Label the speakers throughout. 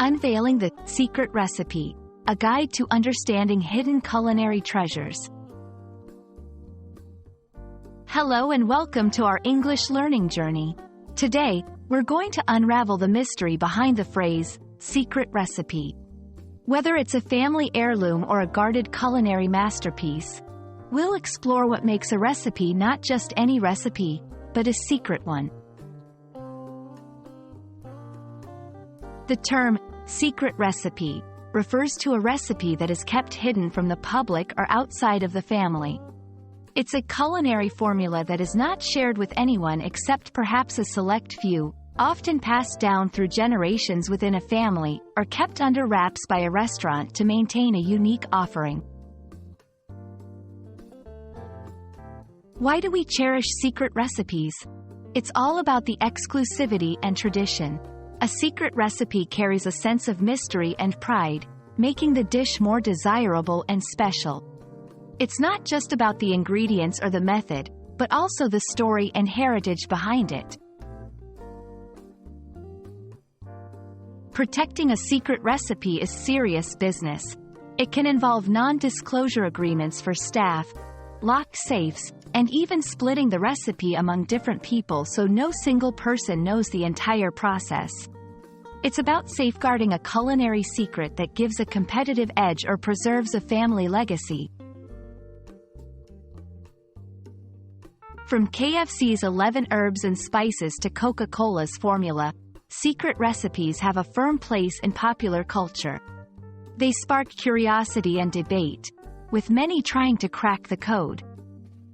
Speaker 1: Unveiling the Secret Recipe, a guide to understanding hidden culinary treasures. Hello and welcome to our English learning journey. Today, we're going to unravel the mystery behind the phrase, secret recipe. Whether it's a family heirloom or a guarded culinary masterpiece, we'll explore what makes a recipe not just any recipe, but a secret one. The term, secret recipe, refers to a recipe that is kept hidden from the public or outside of the family. It's a culinary formula that is not shared with anyone except perhaps a select few, often passed down through generations within a family, or kept under wraps by a restaurant to maintain a unique offering. Why do we cherish secret recipes? It's all about the exclusivity and tradition. A secret recipe carries a sense of mystery and pride, making the dish more desirable and special. It's not just about the ingredients or the method, but also the story and heritage behind it. Protecting a secret recipe is serious business. It can involve non-disclosure agreements for staff, locked safes, and even splitting the recipe among different people so no single person knows the entire process. It's about safeguarding a culinary secret that gives a competitive edge or preserves a family legacy. From KFC's 11 herbs and spices to Coca-Cola's formula, secret recipes have a firm place in popular culture. They spark curiosity and debate, with many trying to crack the code.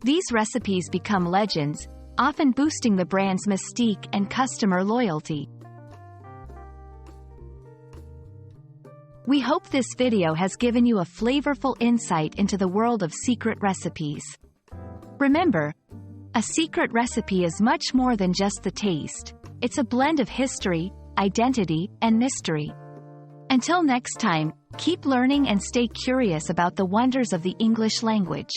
Speaker 1: These recipes become legends, often boosting the brand's mystique and customer loyalty. We hope this video has given you a flavorful insight into the world of secret recipes. Remember, a secret recipe is much more than just the taste. It's a blend of history, identity, and mystery. Until next time, keep learning and stay curious about the wonders of the English language.